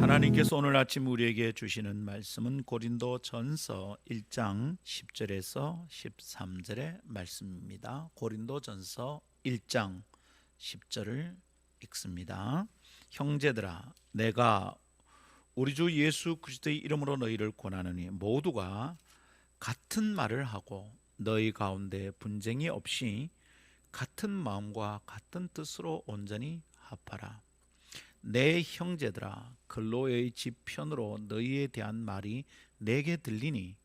하나님께서 오늘 아침 우리에게 주시는 말씀은 고린도전서 1장 10절에서 13절의 말씀입니다. 고린도전서 1장 10절을 읽습니다. 형제들아, 내가 우리 주 예수 그리스도의 이름으로 너희를 권하노니 모두가 같은 말을 하고 너희 가운데 분쟁이 없이 같은 마음과 같은 뜻으로 온전히 합하라. 내 형제들아, 글로의 집 편으로 너희에 대한 말이 내게 들리니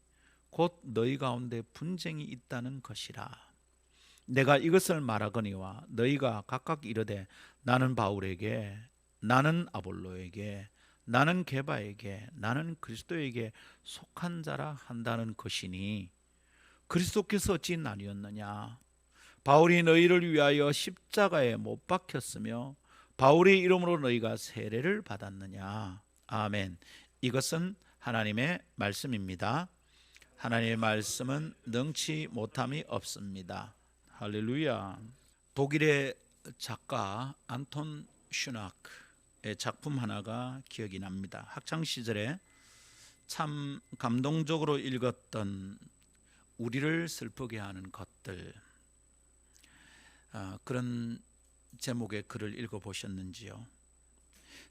곧 너희 가운데 분쟁이 있다는 것이라. 내가 이것을 말하거니와 너희가 각각 이르되 나는 바울에게, 나는 아볼로에게, 나는 게바에게, 나는 그리스도에게 속한 자라 한다는 것이니 그리스도께서 어찌 나뉘었느냐? 바울이 너희를 위하여 십자가에 못 박혔으며 바울의 이름으로 너희가 세례를 받았느냐? 아멘. 이것은 하나님의 말씀입니다. 하나님의 말씀은 능치 못함이 없습니다. 할렐루야. 독일의 작가 안톤 슈나크의 작품 하나가 기억이 납니다. 학창 시절에 참 감동적으로 읽었던 우리를 슬프게 하는 것들, 그런 제목의 글을 읽어보셨는지요?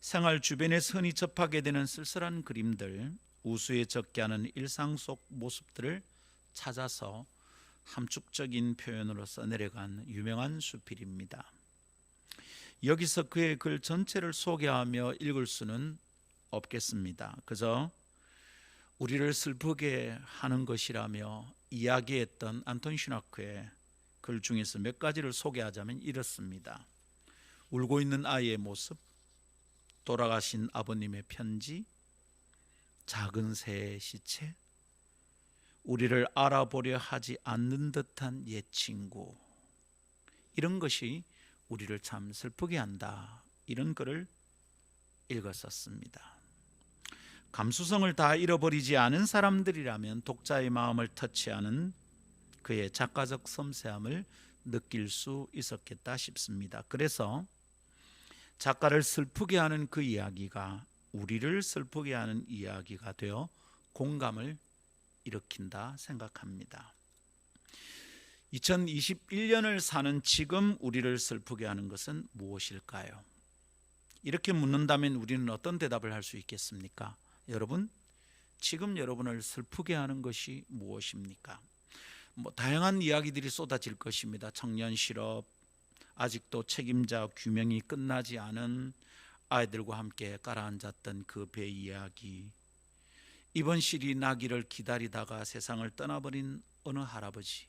생활 주변에서 흔히 접하게 되는 쓸쓸한 그림들, 우수에 적게 하는 일상 속 모습들을 찾아서 함축적인 표현으로 써내려간 유명한 수필입니다. 여기서 그의 글 전체를 소개하며 읽을 수는 없겠습니다. 그저 우리를 슬프게 하는 것이라며 이야기했던 안톤 슈나크의 글 중에서 몇 가지를 소개하자면 이렇습니다. 울고 있는 아이의 모습, 돌아가신 아버님의 편지, 작은 새의 시체, 우리를 알아보려 하지 않는 듯한 옛 친구, 이런 것이 우리를 참 슬프게 한다, 이런 글을 읽었었습니다. 감수성을 다 잃어버리지 않은 사람들이라면 독자의 마음을 터치하는 그의 작가적 섬세함을 느낄 수 있었겠다 싶습니다. 그래서 작가를 슬프게 하는 그 이야기가 우리를 슬프게 하는 이야기가 되어 공감을 일으킨다 생각합니다. 2021년을 사는 지금 우리를 슬프게 하는 것은 무엇일까요? 이렇게 묻는다면 우리는 어떤 대답을 할 수 있겠습니까? 여러분, 지금 여러분을 슬프게 하는 것이 무엇입니까? 다양한 이야기들이 쏟아질 것입니다. 청년 실업, 아직도 책임자 규명이 끝나지 않은 아이들과 함께 깔아앉았던 그 배 이야기, 이번 실이 나기를 기다리다가 세상을 떠나버린 어느 할아버지,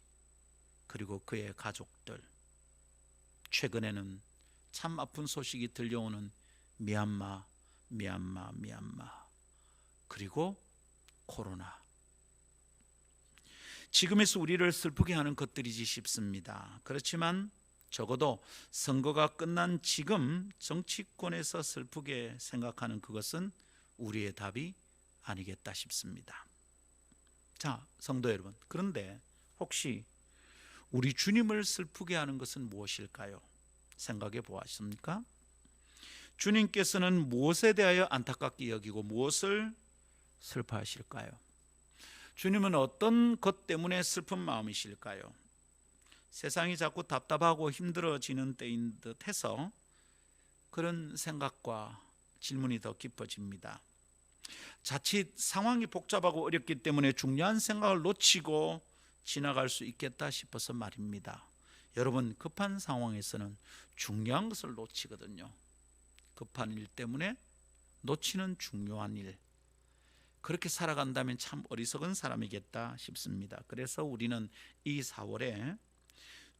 그리고 그의 가족들, 최근에는 참 아픈 소식이 들려오는 미얀마, 그리고 코로나. 지금에서 우리를 슬프게 하는 것들이지 싶습니다. 그렇지만 적어도 선거가 끝난 지금 정치권에서 슬프게 생각하는 그것은 우리의 답이 아니겠다 싶습니다. 자, 성도 여러분, 그런데 혹시 우리 주님을 슬프게 하는 것은 무엇일까요? 생각해 보았습니까? 주님께서는 무엇에 대하여 안타깝게 여기고 무엇을 슬퍼하실까요? 주님은 어떤 것 때문에 슬픈 마음이실까요? 세상이 자꾸 답답하고 힘들어지는 때인 듯 해서 그런 생각과 질문이 더 깊어집니다. 자칫 상황이 복잡하고 어렵기 때문에 중요한 생각을 놓치고 지나갈 수 있겠다 싶어서 말입니다. 여러분, 급한 상황에서는 중요한 것을 놓치거든요. 급한 일 때문에 놓치는 중요한 일, 그렇게 살아간다면 참 어리석은 사람이겠다 싶습니다. 그래서 우리는 이 4월에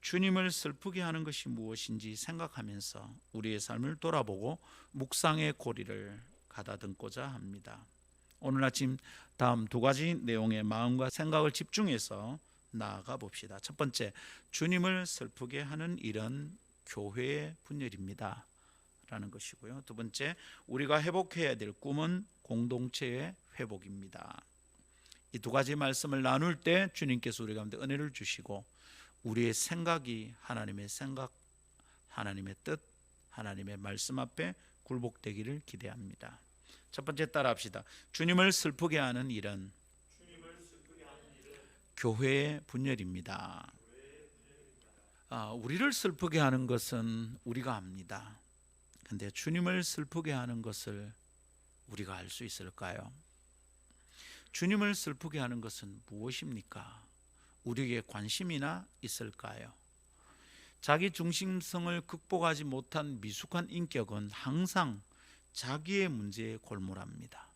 주님을 슬프게 하는 것이 무엇인지 생각하면서 우리의 삶을 돌아보고 묵상의 고리를 가다듬고자 합니다. 오늘 아침 다음 두 가지 내용의 마음과 생각을 집중해서 나아가 봅시다. 첫 번째, 주님을 슬프게 하는 일은 교회의 분열입니다 라는 것이고요. 두 번째, 우리가 회복해야 될 꿈은 공동체의 회복입니다. 이 두 가지 말씀을 나눌 때 주님께서 우리 가운데 은혜를 주시고 우리의 생각이 하나님의 생각, 하나님의 뜻, 하나님의 말씀 앞에 굴복되기를 기대합니다. 첫 번째 따라합시다. 주님을 슬프게 하는 일은 교회의 분열입니다. 우리를 슬프게 하는 것은 우리가 압니다. 그런데 주님을 슬프게 하는 것을 우리가 알 수 있을까요? 주님을 슬프게 하는 것은 무엇입니까? 우리에게 관심이나 있을까요? 자기 중심성을 극복하지 못한 미숙한 인격은 항상 자기의 문제에 골몰합니다.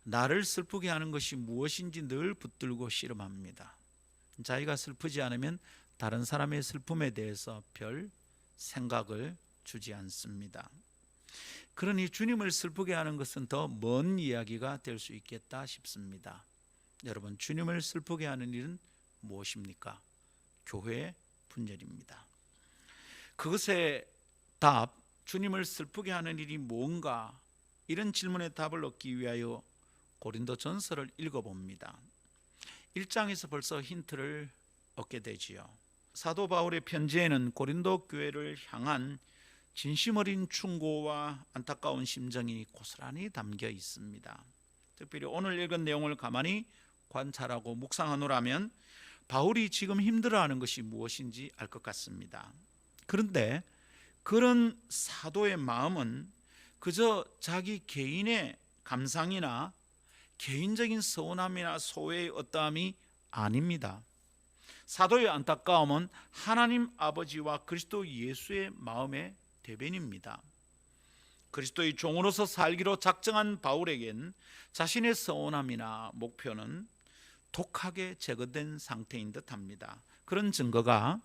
나를 슬프게 하는 것이 무엇인지 늘 붙들고 씨름합니다. 자기가 슬프지 않으면 다른 사람의 슬픔에 대해서 별 생각을 주지 않습니다. 그러니 주님을 슬프게 하는 것은 더 먼 이야기가 될 수 있겠다 싶습니다. 여러분, 주님을 슬프게 하는 일은 무엇입니까? 교회의 분열입니다. 그것의 답, 주님을 슬프게 하는 일이 뭔가, 이런 질문의 답을 얻기 위하여 고린도전서를 읽어봅니다. 1장에서 벌써 힌트를 얻게 되지요. 사도 바울의 편지에는 고린도 교회를 향한 진심 어린 충고와 안타까운 심정이 고스란히 담겨 있습니다. 특별히 오늘 읽은 내용을 가만히 관찰하고 묵상하노라면 바울이 지금 힘들어하는 것이 무엇인지 알 것 같습니다. 그런데 그런 사도의 마음은 그저 자기 개인의 감상이나 개인적인 서운함이나 소외의 어떠함이 아닙니다. 사도의 안타까움은 하나님 아버지와 그리스도 예수의 마음의 대변입니다. 그리스도의 종으로서 살기로 작정한 바울에겐 자신의 서운함이나 목표는 독하게 제거된 상태인 듯합니다. 그런 증거가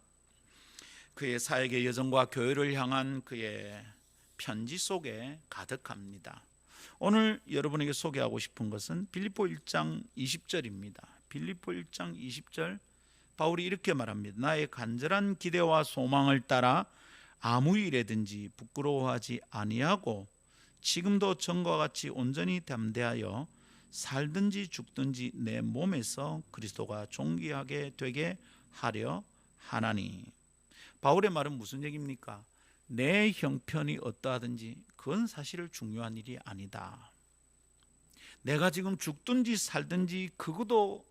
그의 사역의 여정과 교회를 향한 그의 편지 속에 가득합니다. 오늘 여러분에게 소개하고 싶은 것은 빌립보 1장 20절입니다. 빌립보 1장 20절, 바울이 이렇게 말합니다. 나의 간절한 기대와 소망을 따라 아무 일에든지 부끄러워하지 아니하고 지금도 전과 같이 온전히 담대하여 살든지 죽든지 내 몸에서 그리스도가 존귀하게 되게 하려 하나니. 바울의 말은 무슨 얘기입니까? 내 형편이 어떠하든지 그건 사실 중요한 일이 아니다. 내가 지금 죽든지 살든지 그것도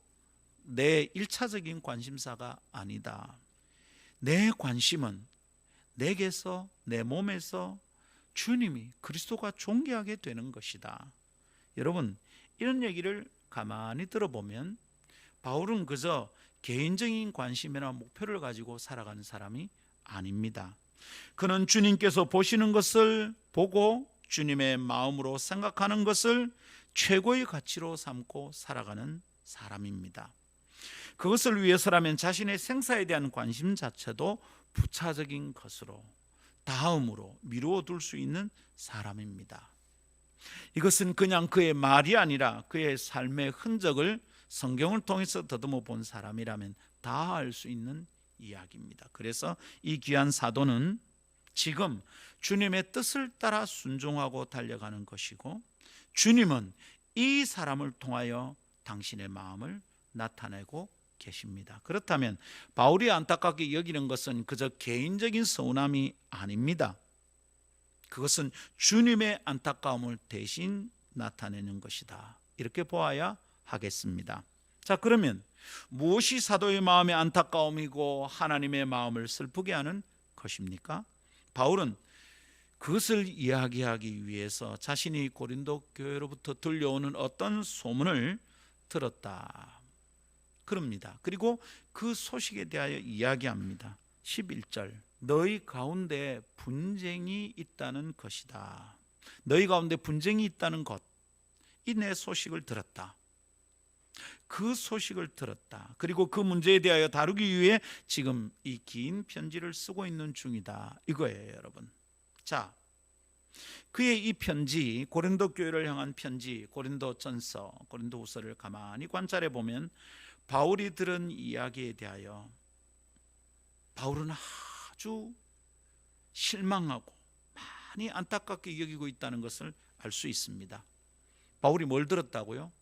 내 1차적인 관심사가 아니다. 내 관심은 내게서, 내 몸에서 주님이, 그리스도가 존귀하게 되는 것이다. 여러분, 이런 얘기를 가만히 들어보면 바울은 그저 개인적인 관심이나 목표를 가지고 살아가는 사람이 아닙니다. 그는 주님께서 보시는 것을 보고 주님의 마음으로 생각하는 것을 최고의 가치로 삼고 살아가는 사람입니다. 그것을 위해서라면 자신의 생사에 대한 관심 자체도 부차적인 것으로, 다음으로 미루어 둘 수 있는 사람입니다. 이것은 그냥 그의 말이 아니라 그의 삶의 흔적을 성경을 통해서 더듬어 본 사람이라면 다 알 수 있는 이야기입니다. 그래서 이 귀한 사도는 지금 주님의 뜻을 따라 순종하고 달려가는 것이고, 주님은 이 사람을 통하여 당신의 마음을 나타내고 계십니다. 그렇다면 바울이 안타깝게 여기는 것은 그저 개인적인 서운함이 아닙니다. 그것은 주님의 안타까움을 대신 나타내는 것이다. 이렇게 보아야 하겠습니다. 자, 그러면 무엇이 사도의 마음의 안타까움이고 하나님의 마음을 슬프게 하는 것입니까? 바울은 그것을 이야기하기 위해서 자신이 고린도 교회로부터 들려오는 어떤 소문을 들었다 그럽니다. 그리고 그 소식에 대하여 이야기합니다. 11절, 너희 가운데 분쟁이 있다는 것이다. 너희 가운데 분쟁이 있다는 것, 이 내 소식을 들었다. 그 소식을 들었다. 그리고 그 문제에 대하여 다루기 위해 지금 이 긴 편지를 쓰고 있는 중이다. 이거예요, 여러분. 자, 그의 이 편지, 고린도 교회를 향한 편지, 고린도전서, 고린도후서를 가만히 관찰해 보면 바울이 들은 이야기에 대하여 바울은 아주 실망하고 많이 안타깝게 여기고 있다는 것을 알 수 있습니다. 바울이 뭘 들었다고요?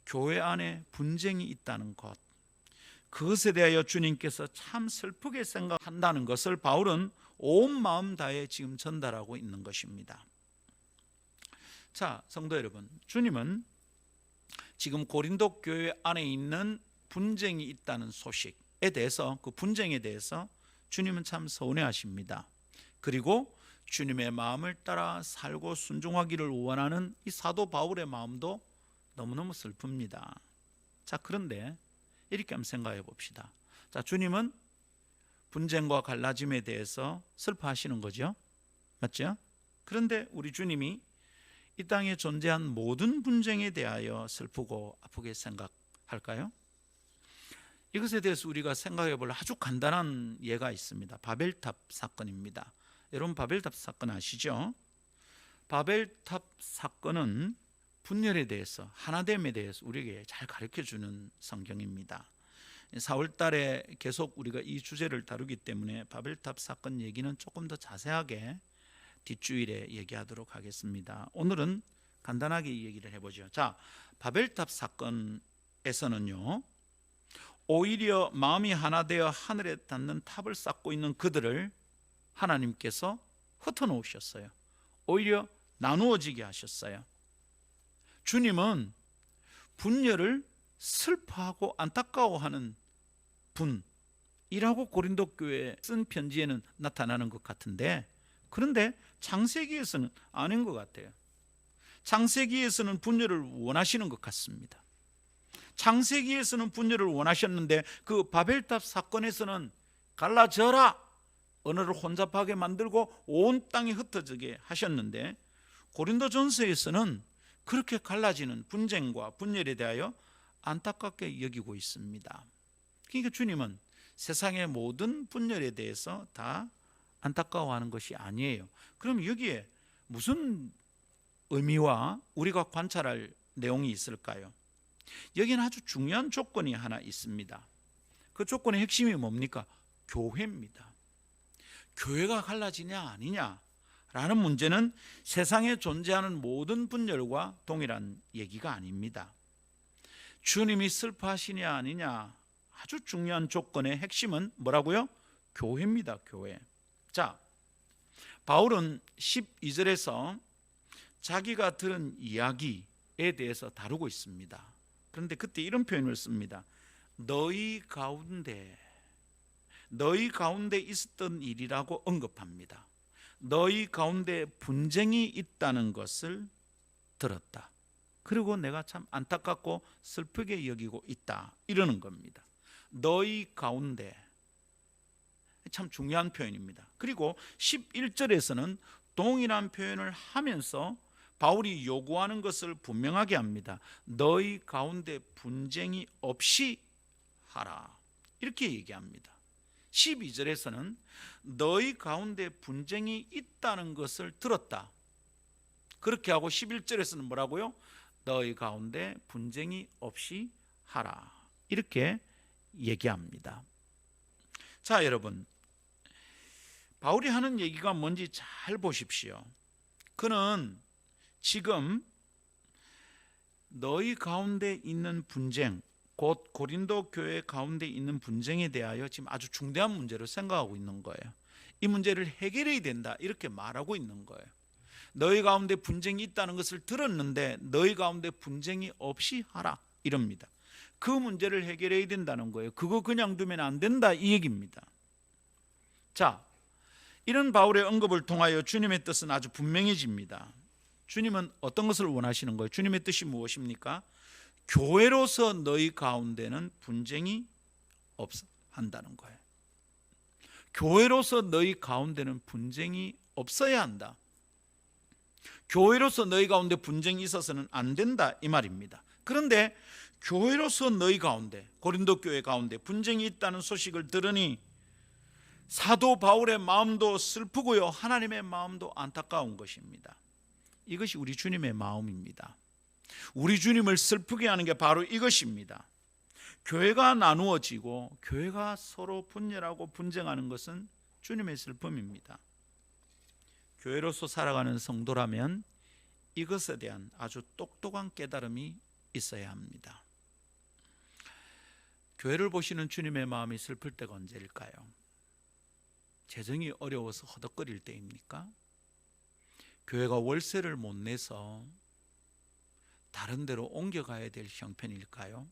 교회 안에 분쟁이 있다는 것, 그것에 대하여 주님께서 참 슬프게 생각한다는 것을 바울은 온 마음 다해 지금 전달하고 있는 것입니다. 자, 성도 여러분, 주님은 지금 고린도 교회 안에 있는 분쟁이 있다는 소식에 대해서, 그 분쟁에 대해서 주님은 참 서운해하십니다. 그리고 주님의 마음을 따라 살고 순종하기를 원하는 이 사도 바울의 마음도 너무너무 슬픕니다. 자, 그런데 이렇게 한번 생각해 봅시다. 자, 주님은 분쟁과 갈라짐에 대해서 슬퍼하시는 거죠, 맞죠? 그런데 우리 주님이 이 땅에 존재한 모든 분쟁에 대하여 슬프고 아프게 생각할까요? 이것에 대해서 우리가 생각해 볼 아주 간단한 예가 있습니다. 바벨탑 사건입니다. 여러분, 바벨탑 사건 아시죠? 바벨탑 사건은 분열에 대해서, 하나됨에 대해서 우리에게 잘 가르쳐주는 성경입니다. 4월 달에 계속 우리가 이 주제를 다루기 때문에 바벨탑 사건 얘기는 조금 더 자세하게 뒷주일에 얘기하도록 하겠습니다. 오늘은 간단하게 이 얘기를 해보죠. 자, 바벨탑 사건에서는요, 오히려 마음이 하나 되어 하늘에 닿는 탑을 쌓고 있는 그들을 하나님께서 흩어놓으셨어요. 오히려 나누어지게 하셨어요. 주님은 분열을 슬퍼하고 안타까워하는 분이라고 고린도 교회에 쓴 편지에는 나타나는 것 같은데, 그런데 창세기에서는 아닌 것 같아요. 창세기에서는 분열을 원하시는 것 같습니다. 창세기에서는 분열을 원하셨는데 그 바벨탑 사건에서는 갈라져라, 언어를 혼잡하게 만들고 온 땅이 흩어지게 하셨는데, 고린도전서에서는 그렇게 갈라지는 분쟁과 분열에 대하여 안타깝게 여기고 있습니다. 그러니까 주님은 세상의 모든 분열에 대해서 다 안타까워하는 것이 아니에요. 그럼 여기에 무슨 의미와 우리가 관찰할 내용이 있을까요? 여기는 아주 중요한 조건이 하나 있습니다. 그 조건의 핵심이 뭡니까? 교회입니다. 교회가 갈라지냐 아니냐 라는 문제는 세상에 존재하는 모든 분열과 동일한 얘기가 아닙니다. 주님이 슬퍼하시냐 아니냐, 아주 중요한 조건의 핵심은 뭐라고요? 교회입니다. 교회. 자, 바울은 12절에서 자기가 들은 이야기에 대해서 다루고 있습니다. 그런데 그때 이런 표현을 씁니다. 너희 가운데 있었던 일이라고 언급합니다. 너희 가운데 분쟁이 있다는 것을 들었다. 그리고 내가 참 안타깝고 슬프게 여기고 있다, 이러는 겁니다. 너희 가운데, 참 중요한 표현입니다. 그리고 11절에서는 동일한 표현을 하면서 바울이 요구하는 것을 분명하게 합니다. 너희 가운데 분쟁이 없이 하라, 이렇게 얘기합니다. 12절에서는 너희 가운데 분쟁이 있다는 것을 들었다, 그렇게 하고 11절에서는 뭐라고요? 너희 가운데 분쟁이 없이 하라, 이렇게 얘기합니다. 자, 여러분, 바울이 하는 얘기가 뭔지 잘 보십시오. 그는 지금 너희 가운데 있는 분쟁, 곧 고린도 교회 가운데 있는 분쟁에 대하여 지금 아주 중대한 문제로 생각하고 있는 거예요. 이 문제를 해결해야 된다, 이렇게 말하고 있는 거예요. 너희 가운데 분쟁이 있다는 것을 들었는데 너희 가운데 분쟁이 없이 하라, 이럽니다. 그 문제를 해결해야 된다는 거예요. 그거 그냥 두면 안 된다, 이 얘기입니다. 자, 이런 바울의 언급을 통하여 주님의 뜻은 아주 분명해집니다. 주님은 어떤 것을 원하시는 거예요? 주님의 뜻이 무엇입니까? 교회로서 너희 가운데는 분쟁이 없어 한다는 거예요. 교회로서 너희 가운데는 분쟁이 없어야 한다. 교회로서 너희 가운데 분쟁이 있어서는 안 된다, 이 말입니다. 그런데 교회로서 너희 가운데, 고린도 교회 가운데 분쟁이 있다는 소식을 들으니 사도 바울의 마음도 슬프고요, 하나님의 마음도 안타까운 것입니다. 이것이 우리 주님의 마음입니다. 우리 주님을 슬프게 하는 게 바로 이것입니다. 교회가 나누어지고 교회가 서로 분열하고 분쟁하는 것은 주님의 슬픔입니다. 교회로서 살아가는 성도라면 이것에 대한 아주 똑똑한 깨달음이 있어야 합니다. 교회를 보시는 주님의 마음이 슬플 때가 언제일까요? 재정이 어려워서 허덕거릴 때입니까? 교회가 월세를 못 내서 다른 데로 옮겨가야 될 형편일까요?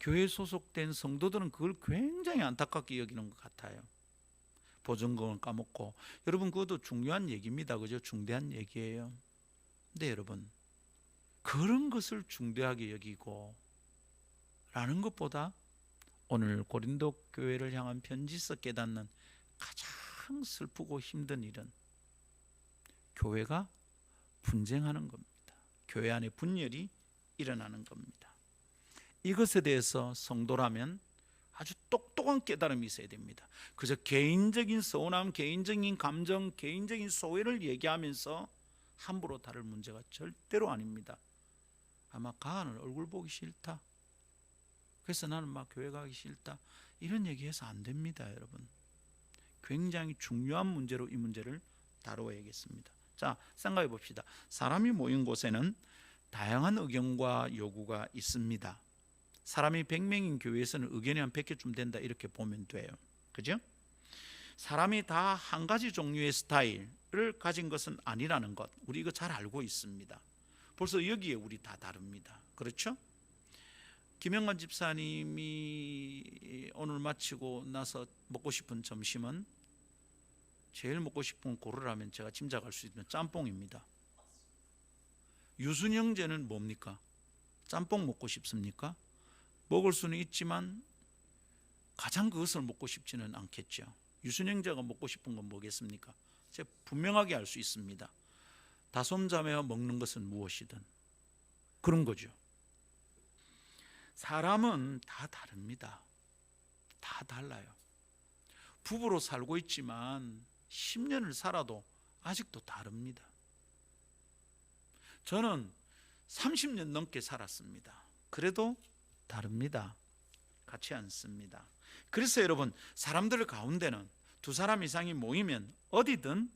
교회에 소속된 성도들은 그걸 굉장히 안타깝게 여기는 것 같아요. 보증금을 까먹고. 여러분, 그것도 중요한 얘기입니다. 그죠? 중대한 얘기예요. 근데 여러분, 그런 것을 중대하게 여기고 라는 것보다 오늘 고린도 교회를 향한 편지에서 깨닫는 가장 슬프고 힘든 일은 교회가 분쟁하는 겁니다. 교회 안에 분열이 일어나는 겁니다. 이것에 대해서 성도라면 아주 똑똑한 깨달음이 있어야 됩니다. 그저 개인적인 서운함, 개인적인 감정, 개인적인 소외를 얘기하면서 함부로 다룰 문제가 절대로 아닙니다. 아마 가하는 얼굴 보기 싫다, 그래서 나는 막 교회 가기 싫다, 이런 얘기해서 안 됩니다. 여러분, 굉장히 중요한 문제로 이 문제를 다루어야겠습니다. 자, 생각해 봅시다. 사람이 모인 곳에는 다양한 의견과 요구가 있습니다. 사람이 100명인 교회에서는 의견이 한 100개쯤 된다, 이렇게 보면 돼요. 그죠? 사람이 다 한 가지 종류의 스타일을 가진 것은 아니라는 것, 우리 이거 잘 알고 있습니다. 벌써 여기에 우리 다 다릅니다. 그렇죠? 김영관 집사님이 오늘 마치고 나서 먹고 싶은 점심은, 제일 먹고 싶은 고르라면 제가 짐작할 수 있는 짬뽕입니다. 유순 형제는 뭡니까? 짬뽕 먹고 싶습니까? 먹을 수는 있지만 가장 그것을 먹고 싶지는 않겠죠. 유순 형제가 먹고 싶은 건 뭐겠습니까? 제가 분명하게 알 수 있습니다. 다솜자매와 먹는 것은 무엇이든 그런 거죠. 사람은 다 다릅니다. 다 달라요. 부부로 살고 있지만 10년을 살아도 아직도 다릅니다. 저는 30년 넘게 살았습니다. 그래도 다릅니다. 같지 않습니다. 그래서 여러분, 사람들 가운데는 두 사람 이상이 모이면 어디든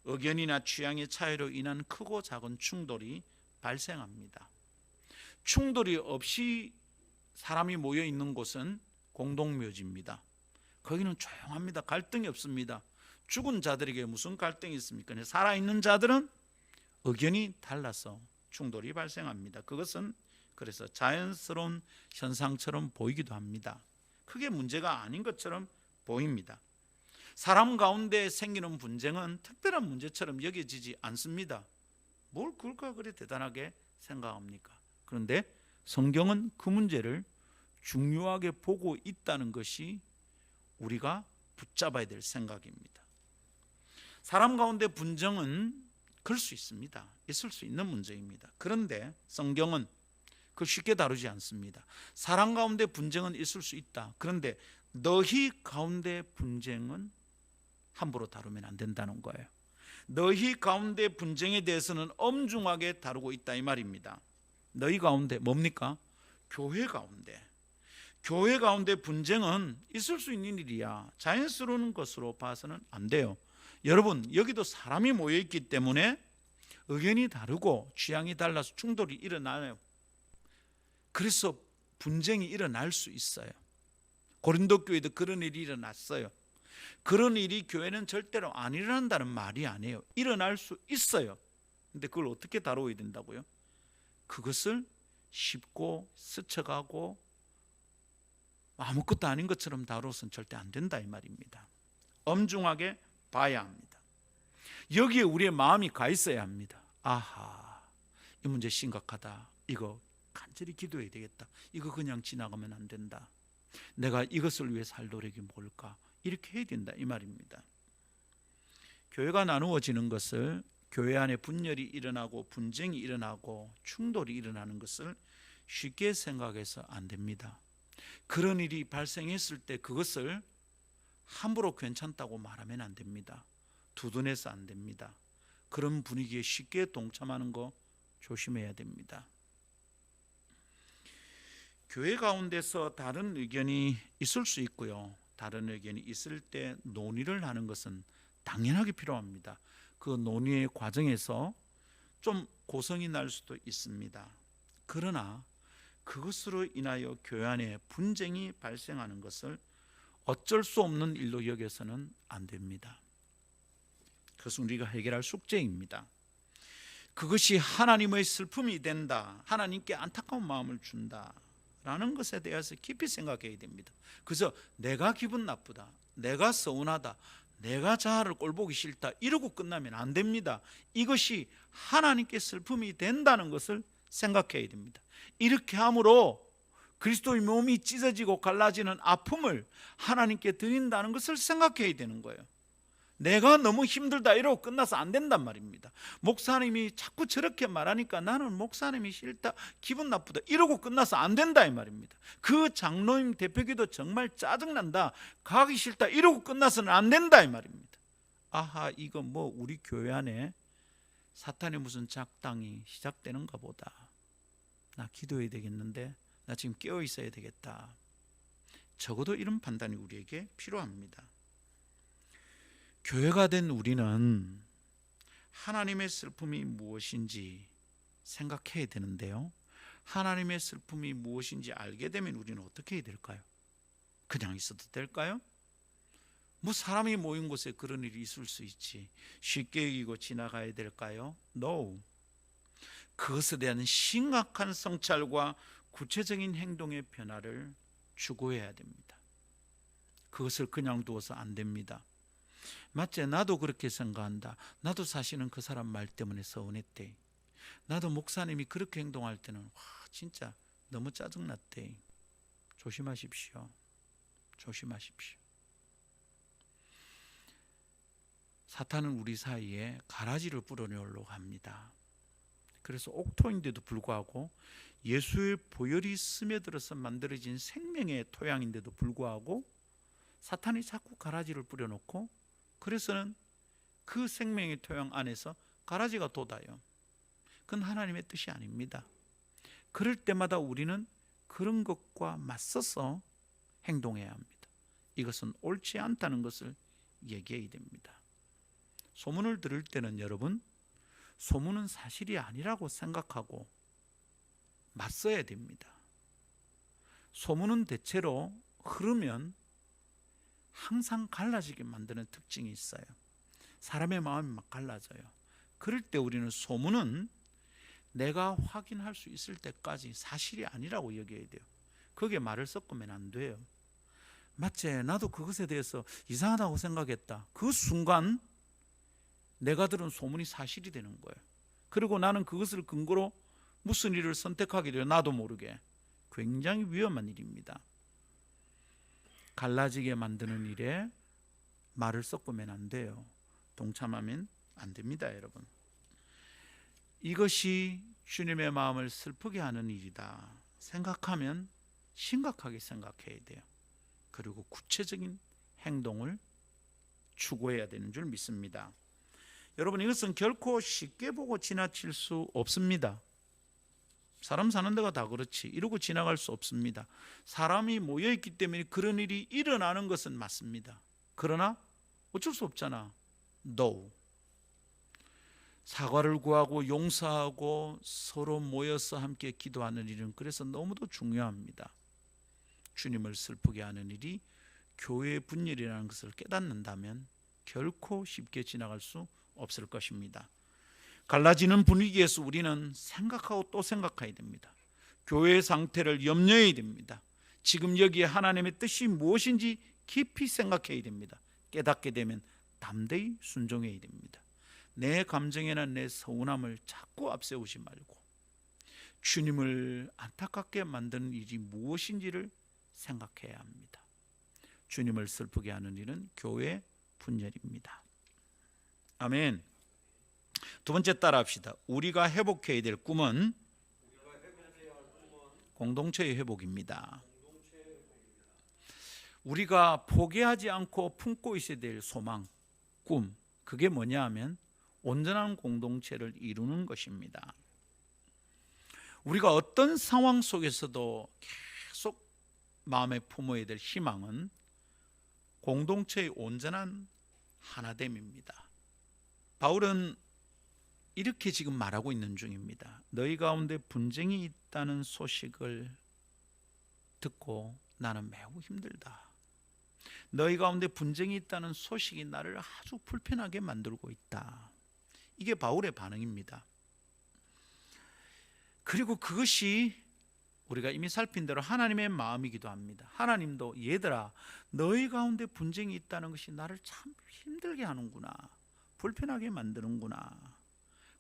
의견이나 취향의 차이로 인한 크고 작은 충돌이 발생합니다. 충돌이 없이 사람이 모여 있는 곳은 공동묘지입니다. 거기는 조용합니다. 갈등이 없습니다. 죽은 자들에게 무슨 갈등이 있습니까? 살아있는 자들은 의견이 달라서 충돌이 발생합니다. 그것은 그래서 자연스러운 현상처럼 보이기도 합니다. 크게 문제가 아닌 것처럼 보입니다. 사람 가운데 생기는 분쟁은 특별한 문제처럼 여겨지지 않습니다. 뭘 그럴까 그래 대단하게 생각합니까? 그런데 성경은 그 문제를 중요하게 보고 있다는 것이 우리가 붙잡아야 될 생각입니다. 사람 가운데 분쟁은 그럴 수 있습니다. 있을 수 있는 문제입니다. 그런데 성경은 그걸 쉽게 다루지 않습니다. 사람 가운데 분쟁은 있을 수 있다. 그런데 너희 가운데 분쟁은 함부로 다루면 안 된다는 거예요. 너희 가운데 분쟁에 대해서는 엄중하게 다루고 있다, 이 말입니다. 너희 가운데 뭡니까? 교회 가운데. 교회 가운데 분쟁은 있을 수 있는 일이야. 자연스러운 것으로 봐서는 안 돼요. 여러분, 여기도 사람이 모여 있기 때문에 의견이 다르고 취향이 달라서 충돌이 일어나요. 그래서 분쟁이 일어날 수 있어요. 고린도 교회도 그런 일이 일어났어요. 그런 일이 교회는 절대로 안 일어난다는 말이 아니에요. 일어날 수 있어요. 근데 그걸 어떻게 다루어야 된다고요? 그것을 쉽고 스쳐가고 아무것도 아닌 것처럼 다뤄서는 절대 안 된다, 이 말입니다. 엄중하게 봐야 합니다. 여기에 우리의 마음이 가 있어야 합니다. 아하, 이 문제 심각하다. 이거 간절히 기도해야 되겠다. 이거 그냥 지나가면 안 된다. 내가 이것을 위해 살 노력이 뭘까? 이렇게 해야 된다, 이 말입니다. 교회가 나누어지는 것을, 교회 안에 분열이 일어나고 분쟁이 일어나고 충돌이 일어나는 것을 쉽게 생각해서 안 됩니다. 그런 일이 발생했을 때 그것을 함부로 괜찮다고 말하면 안 됩니다. 두둔해서 안 됩니다. 그런 분위기에 쉽게 동참하는 거 조심해야 됩니다. 교회 가운데서 다른 의견이 있을 수 있고요. 다른 의견이 있을 때 논의를 하는 것은 당연하게 필요합니다. 그 논의의 과정에서 좀 고성이 날 수도 있습니다. 그러나 그것으로 인하여 교회 안에 분쟁이 발생하는 것을 어쩔 수 없는 일로 여겨서는 안 됩니다. 그것은 우리가 해결할 숙제입니다. 그것이 하나님의 슬픔이 된다, 하나님께 안타까운 마음을 준다 라는 것에 대해서 깊이 생각해야 됩니다. 그래서 내가 기분 나쁘다, 내가 서운하다, 내가 자아를 꼴보기 싫다 이러고 끝나면 안 됩니다. 이것이 하나님께 슬픔이 된다는 것을 생각해야 됩니다. 이렇게 함으로 그리스도의 몸이 찢어지고 갈라지는 아픔을 하나님께 드린다는 것을 생각해야 되는 거예요. 내가 너무 힘들다 이러고 끝나서 안 된단 말입니다. 목사님이 자꾸 저렇게 말하니까 나는 목사님이 싫다, 기분 나쁘다 이러고 끝나서 안 된다 이 말입니다. 그 장로님 대표기도 정말 짜증난다, 가기 싫다 이러고 끝나서는 안 된다 이 말입니다. 아하, 이거 뭐 우리 교회 안에 사탄의 무슨 작당이 시작되는가 보다. 나 기도해야 되겠는데, 나 지금 깨어 있어야 되겠다. 적어도 이런 판단이 우리에게 필요합니다. 교회가 된 우리는 하나님의 슬픔이 무엇인지 생각해야 되는데요, 하나님의 슬픔이 무엇인지 알게 되면 우리는 어떻게 해야 될까요? 그냥 있어도 될까요? 뭐 사람이 모인 곳에 그런 일이 있을 수 있지, 쉽게 이기고 지나가야 될까요? No. 그것에 대한 심각한 성찰과 구체적인 행동의 변화를 추구해야 됩니다. 그것을 그냥 두어서 안 됩니다. 맞지? 나도 그렇게 생각한다. 나도 사실은 그 사람 말 때문에 서운했대. 나도 목사님이 그렇게 행동할 때는 와, 진짜 너무 짜증났대. 조심하십시오. 조심하십시오. 사탄은 우리 사이에 가라지를 뿌려내려고 합니다. 그래서 옥토인데도 불구하고, 예수의 보혈이 스며들어서 만들어진 생명의 토양인데도 불구하고 사탄이 자꾸 가라지를 뿌려놓고, 그래서는 그 생명의 토양 안에서 가라지가 돋아요. 그건 하나님의 뜻이 아닙니다. 그럴 때마다 우리는 그런 것과 맞서서 행동해야 합니다. 이것은 옳지 않다는 것을 얘기해야 됩니다. 소문을 들을 때는 여러분, 소문은 사실이 아니라고 생각하고 맞서야 됩니다. 소문은 대체로 흐르면 항상 갈라지게 만드는 특징이 있어요. 사람의 마음이 막 갈라져요. 그럴 때 우리는 소문은 내가 확인할 수 있을 때까지 사실이 아니라고 여겨야 돼요. 거기에 말을 섞으면 안 돼요. 맞지? 나도 그것에 대해서 이상하다고 생각했다. 그 순간 내가 들은 소문이 사실이 되는 거예요. 그리고 나는 그것을 근거로 무슨 일을 선택하게 돼요. 나도 모르게. 굉장히 위험한 일입니다. 갈라지게 만드는 일에 말을 섞으면 안 돼요. 동참하면 안 됩니다, 여러분. 이것이 주님의 마음을 슬프게 하는 일이다 생각하면 심각하게 생각해야 돼요. 그리고 구체적인 행동을 추구해야 되는 줄 믿습니다. 여러분, 이것은 결코 쉽게 보고 지나칠 수 없습니다. 사람 사는 데가 다 그렇지 이러고 지나갈 수 없습니다. 사람이 모여있기 때문에 그런 일이 일어나는 것은 맞습니다. 그러나 어쩔 수 없잖아. No. 사과를 구하고 용서하고 서로 모여서 함께 기도하는 일은 그래서 너무도 중요합니다. 주님을 슬프게 하는 일이 교회의 분열이라는 것을 깨닫는다면 결코 쉽게 지나갈 수 없을 것입니다. 갈라지는 분위기에서 우리는 생각하고 또 생각해야 됩니다. 교회의 상태를 염려해야 됩니다. 지금 여기에 하나님의 뜻이 무엇인지 깊이 생각해야 됩니다. 깨닫게 되면 담대히 순종해야 됩니다. 내 감정이나 내 서운함을 자꾸 앞세우지 말고 주님을 안타깝게 만드는 일이 무엇인지를 생각해야 합니다. 주님을 슬프게 하는 일은 교회 분열입니다. 아멘. 두 번째 따라합시다. 우리가 회복해야 될 꿈은 공동체의 회복입니다. 우리가 포기하지 않고 품고 있어야 될 소망, 꿈, 그게 뭐냐 하면 온전한 공동체를 이루는 것입니다. 우리가 어떤 상황 속에서도 계속 마음에 품어야 될 희망은 공동체의 온전한 하나됨입니다. 바울은 이렇게 지금 말하고 있는 중입니다. 너희 가운데 분쟁이 있다는 소식을 듣고 나는 매우 힘들다. 너희 가운데 분쟁이 있다는 소식이 나를 아주 불편하게 만들고 있다. 이게 바울의 반응입니다. 그리고 그것이 우리가 이미 살핀 대로 하나님의 마음이기도 합니다. 하나님도 얘들아 너희 가운데 분쟁이 있다는 것이 나를 참 힘들게 하는구나, 불편하게 만드는구나.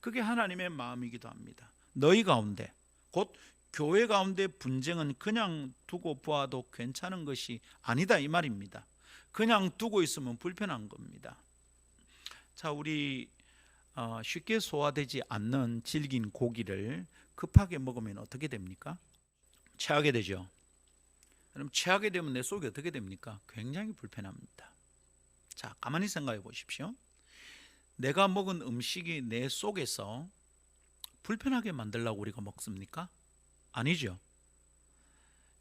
그게 하나님의 마음이기도 합니다. 너희 가운데, 곧 교회 가운데 분쟁은 그냥 두고 보아도 괜찮은 것이 아니다 이 말입니다. 그냥 두고 있으면 불편한 겁니다. 자, 우리 쉽게 소화되지 않는 질긴 고기를 급하게 먹으면 어떻게 됩니까? 체하게 되죠. 그럼 체하게 되면 내 속이 어떻게 됩니까? 굉장히 불편합니다. 자, 가만히 생각해 보십시오. 내가 먹은 음식이 내 속에서 불편하게 만들려고 우리가 먹습니까? 아니죠.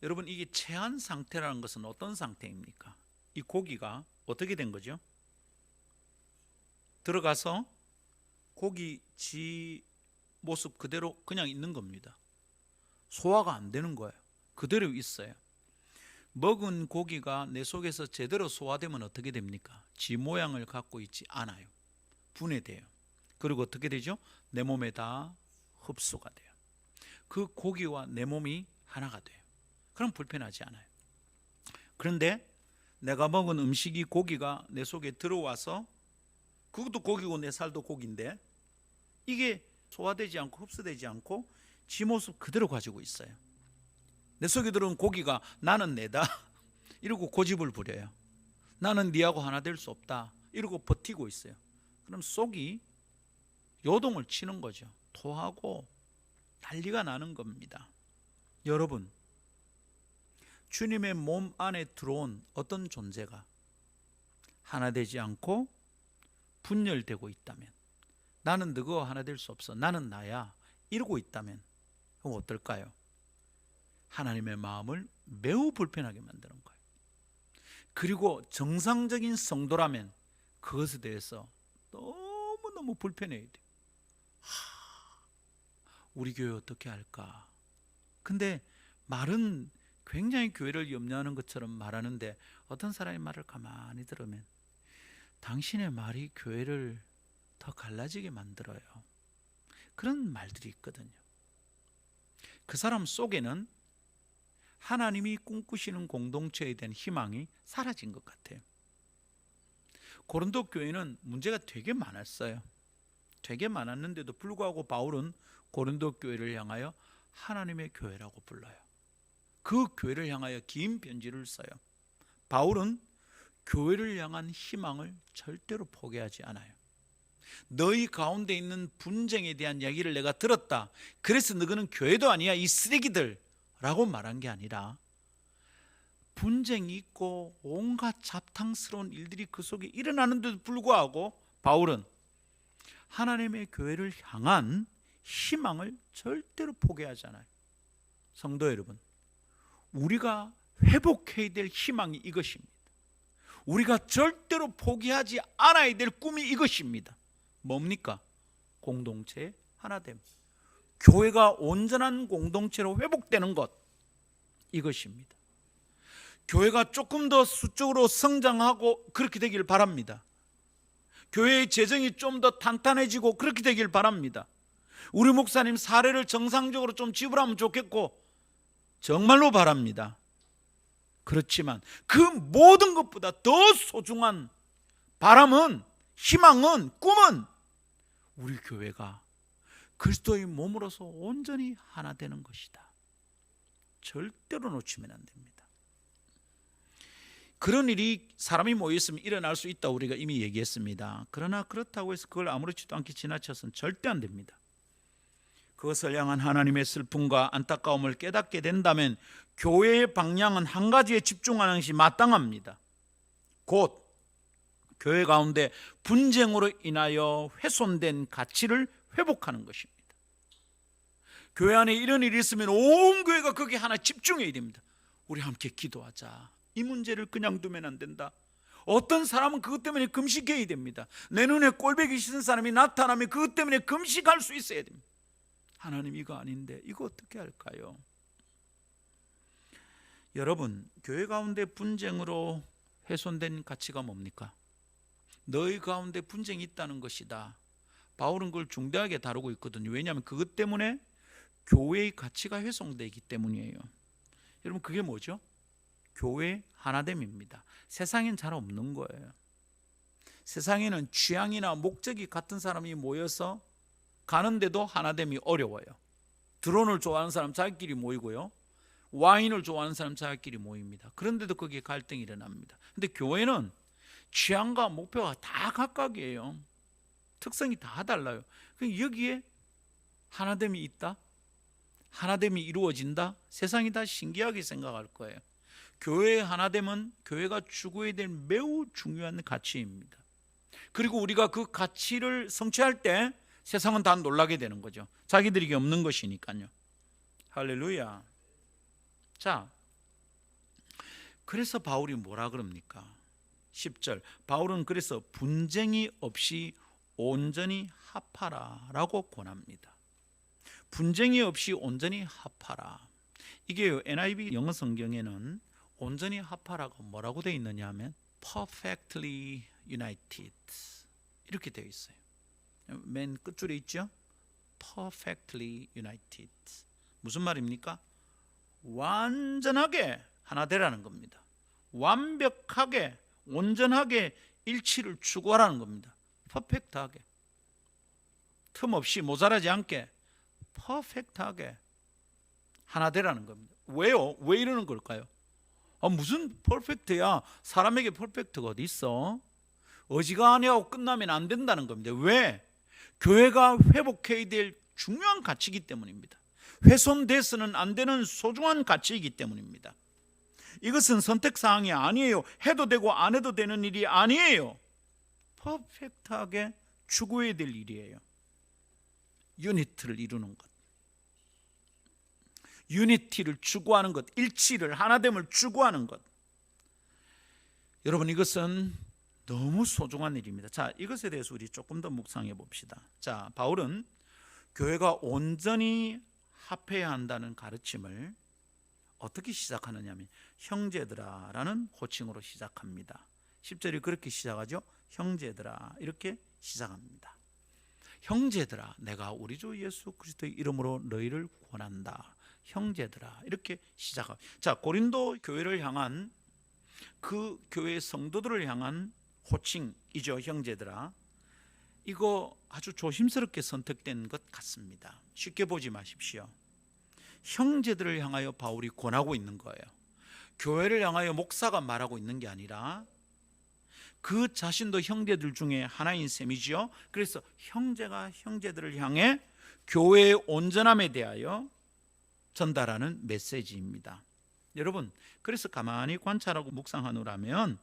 여러분, 이게 체한 상태라는 것은 어떤 상태입니까? 이 고기가 어떻게 된 거죠? 들어가서 고기 지 모습 그대로 그냥 있는 겁니다. 소화가 안 되는 거예요. 그대로 있어요. 먹은 고기가 내 속에서 제대로 소화되면 어떻게 됩니까? 지 모양을 갖고 있지 않아요. 분해돼요. 그리고 어떻게 되죠? 내 몸에 다 흡수가 돼요. 그 고기와 내 몸이 하나가 돼요. 그럼 불편하지 않아요. 그런데 내가 먹은 음식이 고기가 내 속에 들어와서, 그것도 고기고 내 살도 고기인데 이게 소화되지 않고 흡수되지 않고 지 모습 그대로 가지고 있어요. 내 속에 들어온 고기가 나는 내다 이러고 고집을 부려요. 나는 니하고 하나 될 수 없다 이러고 버티고 있어요. 그럼 속이 요동을 치는 거죠. 토하고 난리가 나는 겁니다. 여러분, 주님의 몸 안에 들어온 어떤 존재가 하나 되지 않고 분열되고 있다면, 나는 너가 하나 될 수 없어, 나는 나야 이러고 있다면 그럼 어떨까요? 하나님의 마음을 매우 불편하게 만드는 거예요. 그리고 정상적인 성도라면 그것에 대해서 너무너무 불편해야 돼요. 우리 교회 어떻게 할까? 근데 말은 굉장히 교회를 염려하는 것처럼 말하는데 어떤 사람의 말을 가만히 들으면 당신의 말이 교회를 더 갈라지게 만들어요. 그런 말들이 있거든요. 그 사람 속에는 하나님이 꿈꾸시는 공동체에 대한 희망이 사라진 것 같아요. 고린도 교회는 문제가 되게 많았어요. 되게 많았는데도 불구하고 바울은 고린도 교회를 향하여 하나님의 교회라고 불러요. 그 교회를 향하여 긴 편지를 써요. 바울은 교회를 향한 희망을 절대로 포기하지 않아요. 너희 가운데 있는 분쟁에 대한 이야기를 내가 들었다, 그래서 너희는 교회도 아니야 이 쓰레기들 라고 말한 게 아니라, 분쟁이 있고 온갖 잡탕스러운 일들이 그 속에 일어나는데도 불구하고 바울은 하나님의 교회를 향한 희망을 절대로 포기하지 않아요. 성도 여러분, 우리가 회복해야 될 희망이 이것입니다. 우리가 절대로 포기하지 않아야 될 꿈이 이것입니다. 뭡니까? 공동체의 하나됨. 교회가 온전한 공동체로 회복되는 것, 이것입니다. 교회가 조금 더 수적으로 성장하고 그렇게 되길 바랍니다. 교회의 재정이 좀 더 탄탄해지고 그렇게 되길 바랍니다. 우리 목사님 사례를 정상적으로 좀 지불하면 좋겠고 정말로 바랍니다. 그렇지만 그 모든 것보다 더 소중한 바람은, 희망은, 꿈은 우리 교회가 그리스도의 몸으로서 온전히 하나 되는 것이다. 절대로 놓치면 안 됩니다. 그런 일이 사람이 모였으면 일어날 수 있다고 우리가 이미 얘기했습니다. 그러나 그렇다고 해서 그걸 아무렇지도 않게 지나쳐서는 절대 안 됩니다. 그것을 향한 하나님의 슬픔과 안타까움을 깨닫게 된다면 교회의 방향은 한 가지에 집중하는 것이 마땅합니다. 곧 교회 가운데 분쟁으로 인하여 훼손된 가치를 회복하는 것입니다. 교회 안에 이런 일이 있으면 온 교회가 거기에 하나 집중해야 됩니다. 우리 함께 기도하자. 이 문제를 그냥 두면 안 된다. 어떤 사람은 그것 때문에 금식해야 됩니다. 내 눈에 꼴배기 싫은 사람이 나타나면 그것 때문에 금식할 수 있어야 됩니다. 하나님, 이거 아닌데 이거 어떻게 할까요? 여러분, 교회 가운데 분쟁으로 훼손된 가치가 뭡니까? 너희 가운데 분쟁이 있다는 것이다. 바울은 그걸 중대하게 다루고 있거든요. 왜냐하면 그것 때문에 교회의 가치가 훼손되기 때문이에요. 여러분, 그게 뭐죠? 교회 하나됨입니다. 세상엔 잘 없는 거예요. 세상에는 취향이나 목적이 같은 사람이 모여서 가는데도 하나됨이 어려워요. 드론을 좋아하는 사람 자기끼리 모이고요, 와인을 좋아하는 사람 자기끼리 모입니다. 그런데도 거기에 갈등이 일어납니다. 근데 교회는 취향과 목표가 다 각각이에요. 특성이 다 달라요. 여기에 하나됨이 있다, 하나됨이 이루어진다, 세상이 다 신기하게 생각할 거예요. 교회의 하나됨은 교회가 추구해야 될 매우 중요한 가치입니다. 그리고 우리가 그 가치를 성취할 때 세상은 다 놀라게 되는 거죠. 자기들에게 없는 것이니까요. 할렐루야. 자, 그래서 바울이 뭐라 그럽니까? 10절, 바울은 그래서 분쟁이 없이 온전히 합하라 라고 권합니다. 분쟁이 없이 온전히 합하라. 이게 NIV 영어 성경에는 온전히 합하라고 뭐라고 되어 있느냐 하면 perfectly united 이렇게 되어 있어요. 맨 끝줄에 있죠? perfectly united. 무슨 말입니까? 완전하게 하나 되라는 겁니다. 완벽하게, 온전하게 일치를 추구하라는 겁니다. 퍼펙트하게, 틈 없이 모자라지 않게 퍼펙트하게 하나 되라는 겁니다. 왜요? 왜 이러는 걸까요? 무슨 퍼펙트야? 사람에게 퍼펙트가 어디 있어? 어지간하고 끝나면 안 된다는 겁니다. 왜? 교회가 회복해야 될 중요한 가치이기 때문입니다. 훼손돼서는 안 되는 소중한 가치이기 때문입니다. 이것은 선택사항이 아니에요. 해도 되고 안 해도 되는 일이 아니에요. 퍼펙트하게 추구해야 될 일이에요. 유니티를 이루는 것, 유니티를 추구하는 것, 일치를, 하나됨을 추구하는 것. 여러분, 이것은 너무 소중한 일입니다. 자, 이것에 대해서 우리 조금 더 묵상해 봅시다. 자, 바울은 교회가 온전히 합해야 한다는 가르침을 어떻게 시작하느냐 하면 형제들아 라는 호칭으로 시작합니다. 10절이 그렇게 시작하죠. 형제들아, 이렇게 시작합니다. 형제들아, 내가 우리 주 예수 그리스도의 이름으로 너희를 권한다. 형제들아, 이렇게 시작합니다. 자, 고린도 교회를 향한, 그 교회 성도들을 향한 호칭이죠. 형제들아. 이거 아주 조심스럽게 선택된 것 같습니다. 쉽게 보지 마십시오. 형제들을 향하여 바울이 권하고 있는 거예요. 교회를 향하여 목사가 말하고 있는 게 아니라 그 자신도 형제들 중에 하나인 셈이지요. 그래서 형제가 형제들을 향해 교회의 온전함에 대하여 전달하는 메시지입니다. 여러분, 그래서 가만히 관찰하고 묵상하노라면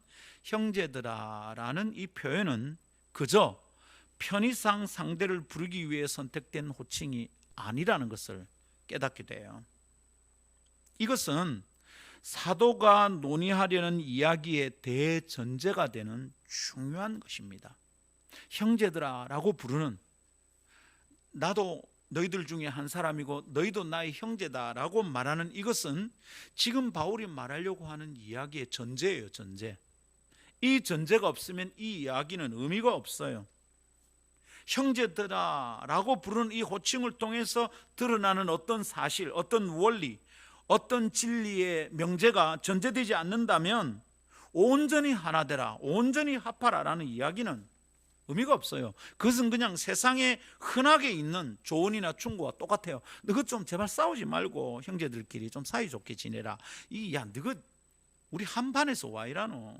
형제들아라는 이 표현은 그저 편의상 상대를 부르기 위해 선택된 호칭이 아니라는 것을 깨닫게 돼요. 이것은 사도가 논의하려는 이야기의 대전제가 되는 중요한 것입니다. 형제들아 라고 부르는, 나도 너희들 중에 한 사람이고 너희도 나의 형제다 라고 말하는 이것은 지금 바울이 말하려고 하는 이야기의 전제예요. 전제. 이 전제가 없으면 이 이야기는 의미가 없어요. 형제들아 라고 부르는 이 호칭을 통해서 드러나는 어떤 사실, 어떤 원리, 어떤 진리의 명제가 전제되지 않는다면 온전히 하나 되라, 온전히 합하라 라는 이야기는 의미가 없어요. 그것은 그냥 세상에 흔하게 있는 조언이나 충고와 똑같아요. 너희 좀 제발 싸우지 말고 형제들끼리 좀 사이좋게 지내라. 야, 너희 우리 한 반에서 와 이라노.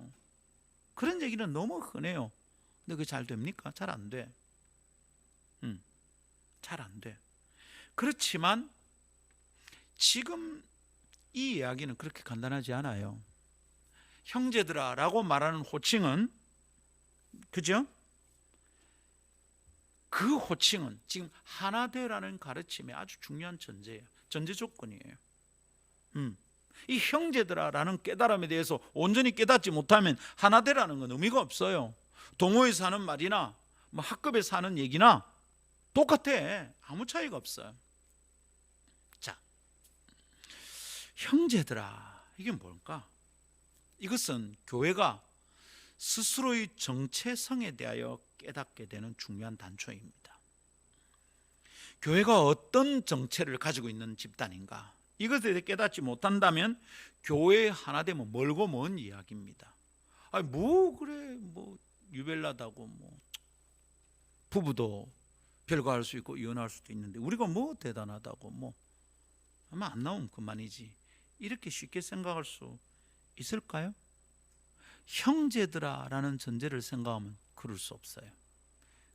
그런 얘기는 너무 흔해요. 근데 그게 잘 됩니까? 잘 안 돼. 잘 안 돼. 그렇지만 지금 이 이야기는 그렇게 간단하지 않아요. 형제들아 라고 말하는 호칭은, 그죠? 그 호칭은 지금 하나 되라는 가르침의 아주 중요한 전제예요. 전제 조건이에요. 이 형제들아라는 깨달음에 대해서 온전히 깨닫지 못하면 하나 되라는 건 의미가 없어요. 동호회에서 하는 말이나 뭐 학급에서 하는 얘기나 똑같아. 아무 차이가 없어요. 자, 형제들아, 이게 뭘까? 이것은 교회가 스스로의 정체성에 대하여 깨닫게 되는 중요한 단초입니다. 교회가 어떤 정체를 가지고 있는 집단인가, 이것에 대해 깨닫지 못한다면 교회 하나 되면 멀고 먼 이야기입니다. 아니 뭐 그래, 뭐 유별나다고, 뭐 부부도 별거 할 수 있고 이혼할 수도 있는데 우리가 뭐 대단하다고, 뭐 아마 안 나오면 그만이지, 이렇게 쉽게 생각할 수 있을까요? 형제들아 라는 전제를 생각하면 그럴 수 없어요.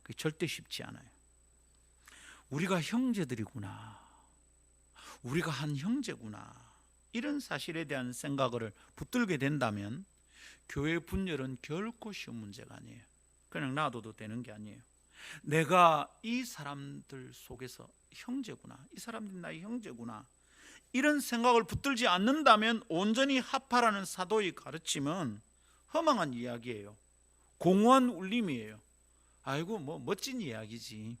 그게 절대 쉽지 않아요. 우리가 형제들이구나, 우리가 한 형제구나, 이런 사실에 대한 생각을 붙들게 된다면 교회 분열은 결코 쉬운 문제가 아니에요. 그냥 놔둬도 되는 게 아니에요. 내가 이 사람들 속에서 형제구나, 이 사람들이 나의 형제구나, 이런 생각을 붙들지 않는다면 온전히 합하라는 사도의 가르침은 허망한 이야기예요. 공허한 울림이에요. 아이고 뭐 멋진 이야기지.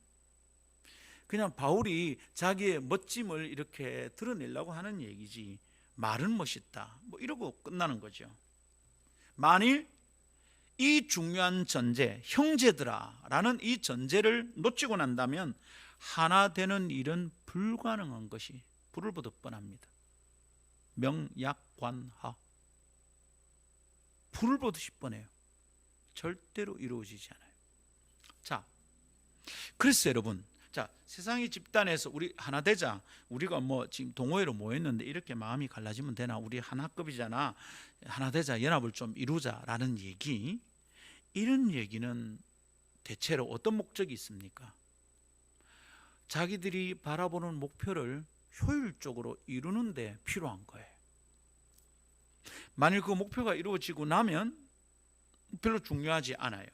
그냥 바울이 자기의 멋짐을 이렇게 드러내려고 하는 얘기지, 말은 멋있다 뭐 이러고 끝나는 거죠. 만일 이 중요한 전제, 형제들아 라는 이 전제를 놓치고 난다면 하나 되는 일은 불가능한 것이 불을 보듯 뻔합니다. 명약관하, 불을 보듯이 뻔해요. 절대로 이루어지지 않아요. 자, 그래서 여러분, 자, 세상의 집단에서 우리 하나 되자, 우리가 뭐 지금 동호회로 모였는데 이렇게 마음이 갈라지면 되나, 우리 하나급이잖아, 하나 되자, 연합을 좀 이루자라는 얘기, 이런 얘기는 대체로 어떤 목적이 있습니까? 자기들이 바라보는 목표를 효율적으로 이루는 데 필요한 거예요. 만일 그 목표가 이루어지고 나면 별로 중요하지 않아요.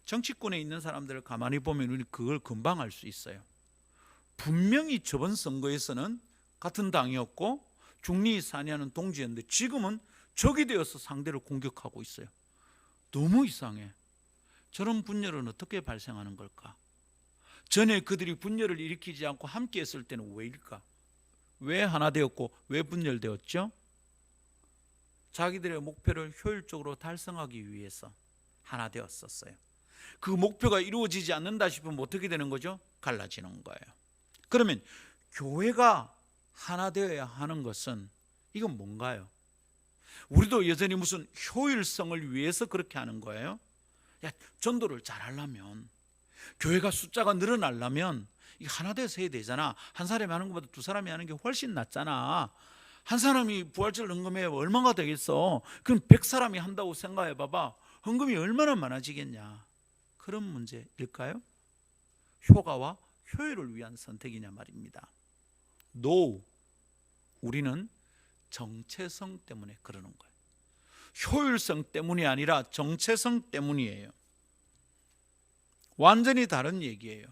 정치권에 있는 사람들을 가만히 보면 우리 그걸 금방 알 수 있어요. 분명히 저번 선거에서는 같은 당이었고 중리 산의하는 동지였는데 지금은 적이 되어서 상대를 공격하고 있어요. 너무 이상해. 저런 분열은 어떻게 발생하는 걸까? 전에 그들이 분열을 일으키지 않고 함께 했을 때는 왜일까? 왜 하나 되었고 왜 분열되었죠? 자기들의 목표를 효율적으로 달성하기 위해서 하나 되었었어요. 그 목표가 이루어지지 않는다 싶으면 어떻게 되는 거죠? 갈라지는 거예요. 그러면 교회가 하나 되어야 하는 것은 이건 뭔가요? 우리도 여전히 무슨 효율성을 위해서 그렇게 하는 거예요? 야, 전도를 잘하려면, 교회가 숫자가 늘어나려면 이게 하나 돼서 해야 되잖아. 한 사람이 하는 것보다 두 사람이 하는 게 훨씬 낫잖아. 한 사람이 부활절 헌금에 얼마가 되겠어? 그럼 100사람이 한다고 생각해 봐봐. 헌금이 얼마나 많아지겠냐. 그런 문제일까요? 효과와 효율을 위한 선택이냐 말입니다. No. 우리는 정체성 때문에 그러는 거예요. 효율성 때문이 아니라 정체성 때문이에요. 완전히 다른 얘기예요.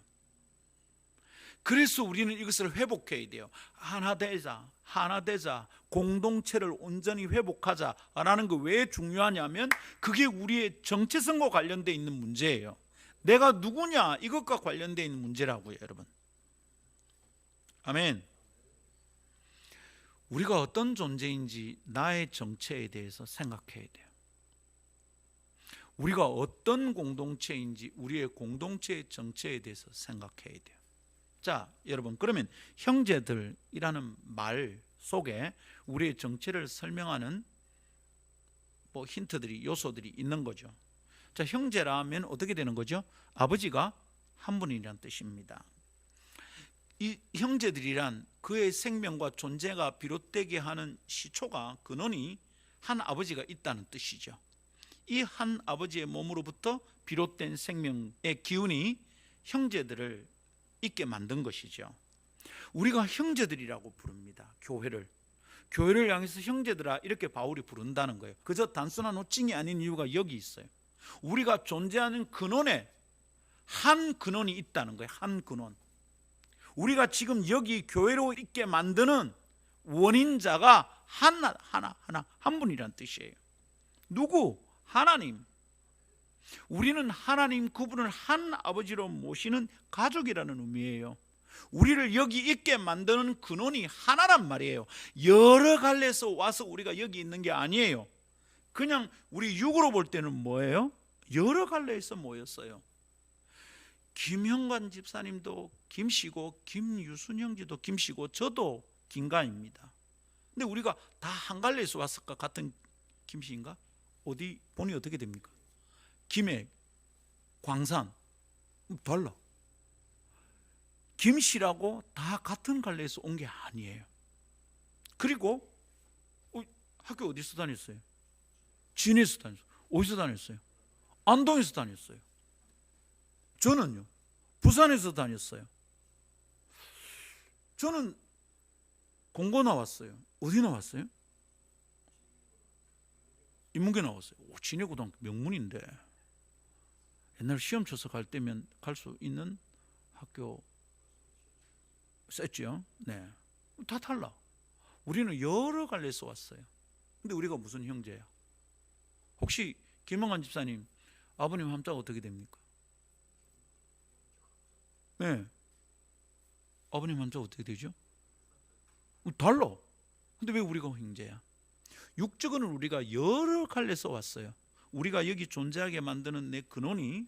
그래서 우리는 이것을 회복해야 돼요. 하나 되자, 하나 되자, 공동체를 온전히 회복하자라는 거 왜 중요하냐면 그게 우리의 정체성과 관련되어 있는 문제예요. 내가 누구냐, 이것과 관련되어 있는 문제라고요, 여러분. 아멘. 우리가 어떤 존재인지 나의 정체에 대해서 생각해야 돼요. 우리가 어떤 공동체인지 우리의 공동체의 정체에 대해서 생각해야 돼요. 자, 여러분, 그러면 형제들이라는 말 속에 우리의 정체를 설명하는 뭐 힌트들이, 요소들이 있는 거죠. 자, 형제라면 어떻게 되는 거죠? 아버지가 한 분이라는 뜻입니다. 이 형제들이란 그의 생명과 존재가 비롯되게 하는 시초가, 근원이 한 아버지가 있다는 뜻이죠. 이 한 아버지의 몸으로부터 비롯된 생명의 기운이 형제들을 있게 만든 것이죠. 우리가 형제들이라고 부릅니다. 교회를 향해서 형제들아 이렇게 바울이 부른다는 거예요. 그저 단순한 호칭이 아닌 이유가 여기 있어요. 우리가 존재하는 근원에 한 근원이 있다는 거예요. 한 근원. 우리가 지금 여기 교회로 있게 만드는 원인자가 하나 한 분이란 뜻이에요. 누구? 하나님. 우리는 하나님 그분을 한 아버지로 모시는 가족이라는 의미예요. 우리를 여기 있게 만드는 근원이 하나란 말이에요. 여러 갈래에서 와서 우리가 여기 있는 게 아니에요. 그냥 우리 육으로 볼 때는 뭐예요? 여러 갈래에서 모였어요. 김형관 집사님도 김씨고, 김유순 형제도 김씨고, 저도 김가입니다. 근데 우리가 다 한 갈래에서 왔을까? 같은 김씨인가? 어디 본이 어떻게 됩니까? 김해, 광산 달라. 김씨라고 다 같은 갈래에서 온 게 아니에요. 그리고 학교 어디서 다녔어요? 진해에서 다녔어요. 어디서 다녔어요? 안동에서 다녔어요. 저는요, 부산에서 다녔어요. 저는 공고 나왔어요. 어디 나왔어요? 인문계 나왔어요. 진해고등학교 명문인데 옛날 시험 쳐서 갈 때면 갈 수 있는 학교 셌죠. 네, 다 달라. 우리는 여러 갈래에서 왔어요. 근데 우리가 무슨 형제야? 혹시 김영환 집사님 아버님 함자가 어떻게 됩니까? 네, 아버님 함자가 어떻게 되죠? 달라. 근데 왜 우리가 형제야? 육적으로는 우리가 여러 갈래에서 왔어요. 우리가 여기 존재하게 만드는 내 근원이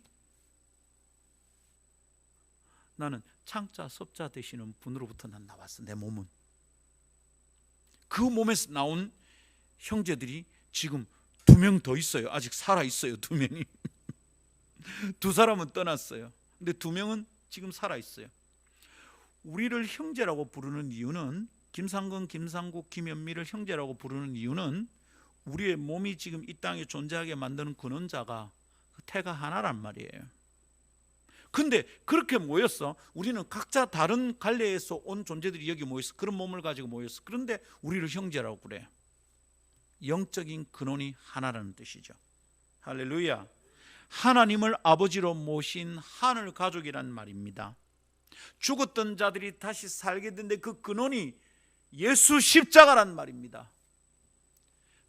나는 창자 섭자 되시는 분으로부터 난 나왔어. 내 몸은 그 몸에서 나온 형제들이 지금 2명 더 있어요. 아직 살아 있어요. 2명이 두 사람은 떠났어요. 근데 2명은 지금 살아 있어요. 우리를 형제라고 부르는 이유는, 김상근, 김상국, 김현미를 형제라고 부르는 이유는 우리의 몸이 지금 이 땅에 존재하게 만드는 근원자가 태가 하나란 말이에요. 근데 그렇게 모였어. 우리는 각자 다른 갈래에서 온 존재들이 여기 모였어. 그런 몸을 가지고 모였어. 그런데 우리를 형제라고 그래. 영적인 근원이 하나라는 뜻이죠. 할렐루야. 하나님을 아버지로 모신 하늘 가족이란 말입니다. 죽었던 자들이 다시 살게 된데 그 근원이 예수 십자가란 말입니다.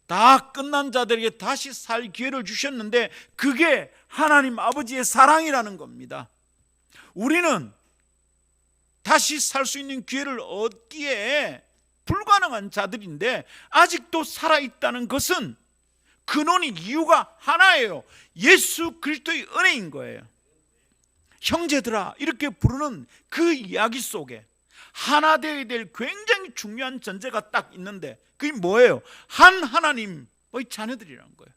다 끝난 자들에게 다시 살 기회를 주셨는데 그게 하나님 아버지의 사랑이라는 겁니다. 우리는 다시 살 수 있는 기회를 얻기에 불가능한 자들인데 아직도 살아있다는 것은 근원이 이유가 하나예요. 예수 그리스도의 은혜인 거예요. 형제들아 이렇게 부르는 그 이야기 속에 하나 되어야 될 굉장히 중요한 전제가 딱 있는데 그게 뭐예요? 한 하나님의 자녀들이라는 거예요.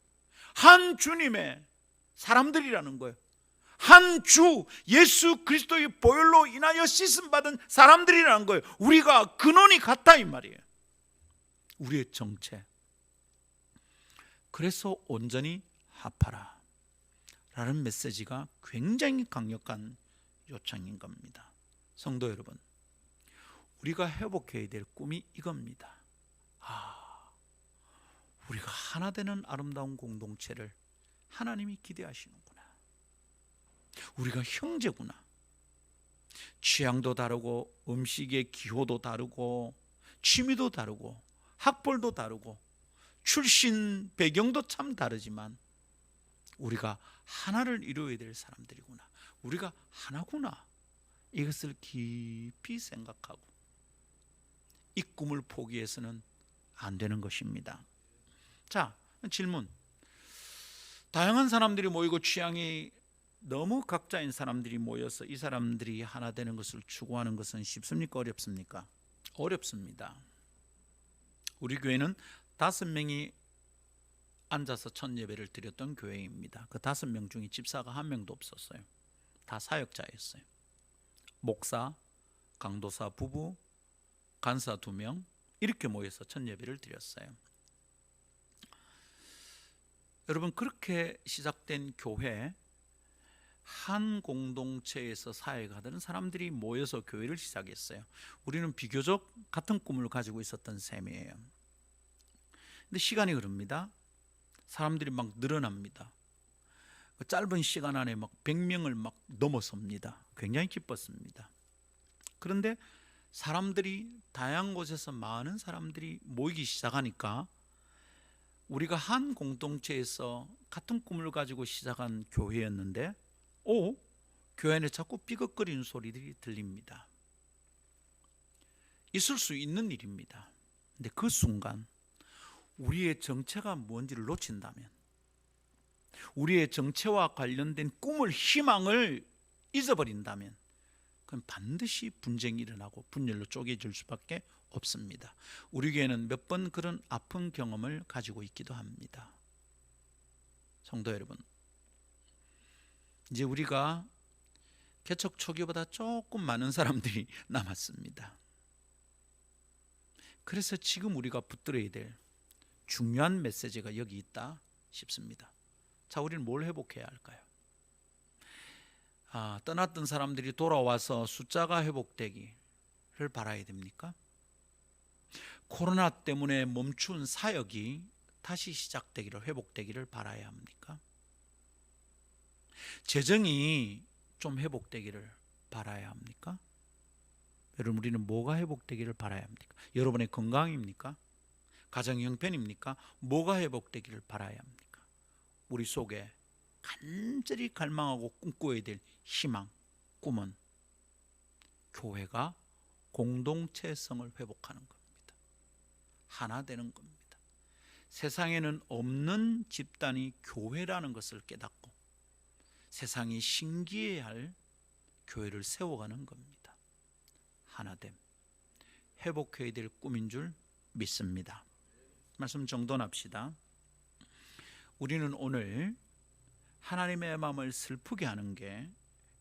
한 주님의 사람들이라는 거예요. 한 주 예수 그리스도의 보혈로 인하여 씻음받은 사람들이라는 거예요. 우리가 근원이 같다 이 말이에요. 우리의 정체. 그래서 온전히 합하라 라는 메시지가 굉장히 강력한 요청인 겁니다. 성도 여러분, 우리가 회복해야 될 꿈이 이겁니다. 우리가 하나 되는 아름다운 공동체를 하나님이 기대하시는구나. 우리가 형제구나. 취향도 다르고 음식의 기호도 다르고 취미도 다르고 학벌도 다르고 출신 배경도 참 다르지만 우리가 하나를 이루어야 될 사람들이구나. 우리가 하나구나. 이것을 깊이 생각하고 이 꿈을 포기해서는 안 되는 것입니다. 자, 질문. 다양한 사람들이 모이고 취향이 너무 각자인 사람들이 모여서 이 사람들이 하나 되는 것을 추구하는 것은 쉽습니까? 어렵습니까? 어렵습니다. 우리 교회는 5명이 앉아서 첫 예배를 드렸던 교회입니다. 그 5명 중에 집사가 1명도 없었어요. 다 사역자였어요. 목사, 강도사 부부, 간사 2명 이렇게 모여서 첫 예배를 드렸어요. 여러분, 그렇게 시작된 교회, 한 공동체에서 사역하던 사람들이 모여서 교회를 시작했어요. 우리는 비교적 같은 꿈을 가지고 있었던 셈이에요. 근데 시간이 흐릅니다. 사람들이 막 늘어납니다. 그 짧은 시간 안에 막 100명을 막 넘어섭니다. 굉장히 기뻤습니다. 그런데 사람들이 다양한 곳에서 많은 사람들이 모이기 시작하니까 우리가 한 공동체에서 같은 꿈을 가지고 시작한 교회였는데 교회 안에 자꾸 삐걱거리는 소리들이 들립니다. 있을 수 있는 일입니다. 근데 그 순간 우리의 정체가 뭔지를 놓친다면, 우리의 정체와 관련된 꿈을, 희망을 잊어버린다면 그럼 반드시 분쟁이 일어나고 분열로 쪼개질 수밖에 없습니다. 우리 교회는 몇 번 그런 아픈 경험을 가지고 있기도 합니다. 성도 여러분, 이제 우리가 개척 초기보다 조금 많은 사람들이 남았습니다. 그래서 지금 우리가 붙들어야 될 중요한 메시지가 여기 있다 싶습니다. 자, 우리는 뭘 회복해야 할까요? 떠났던 사람들이 돌아와서 숫자가 회복되기를 바라야 됩니까? 코로나 때문에 멈춘 사역이 다시 시작되기를, 회복되기를 바라야 합니까? 재정이 좀 회복되기를 바라야 합니까? 여러분, 우리는 뭐가 회복되기를 바라야 합니까? 여러분의 건강입니까? 가정 형편입니까? 뭐가 회복되기를 바라야 합니까? 우리 속에 간절히 갈망하고 꿈꿔야 될 희망, 꿈은 교회가 공동체성을 회복하는 겁니다. 하나 되는 겁니다. 세상에는 없는 집단이 교회라는 것을 깨닫고 세상이 신기해할 교회를 세워가는 겁니다. 하나됨, 회복해야 될 꿈인 줄 믿습니다. 말씀 정돈합시다. 우리는 오늘 하나님의 마음을 슬프게 하는 게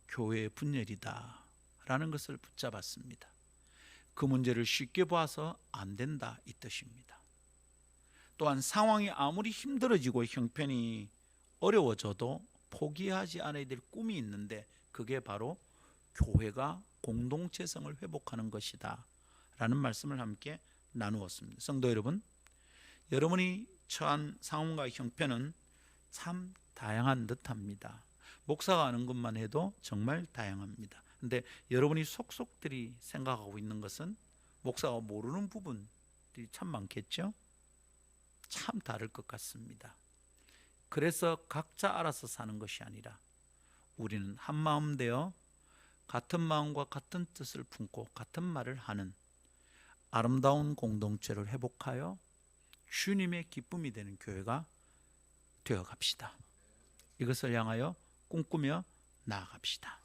교회의 분열이다 라는 것을 붙잡았습니다. 그 문제를 쉽게 봐서 안 된다 이 뜻입니다. 또한 상황이 아무리 힘들어지고 형편이 어려워져도 포기하지 않아야 될 꿈이 있는데 그게 바로 교회가 공동체성을 회복하는 것이다 라는 말씀을 함께 나누었습니다. 성도 여러분, 여러분이 처한 상황과 형편은 참 다양한 듯합니다. 목사가 아는 것만 해도 정말 다양합니다. 근데 여러분이 속속들이 생각하고 있는 것은 목사가 모르는 부분들이 참 많겠죠? 참 다를 것 같습니다. 그래서 각자 알아서 사는 것이 아니라 우리는 한 마음 되어 같은 마음과 같은 뜻을 품고 같은 말을 하는 아름다운 공동체를 회복하여 주님의 기쁨이 되는 교회가 되어 갑시다. 이것을 향하여 꿈꾸며 나아갑시다.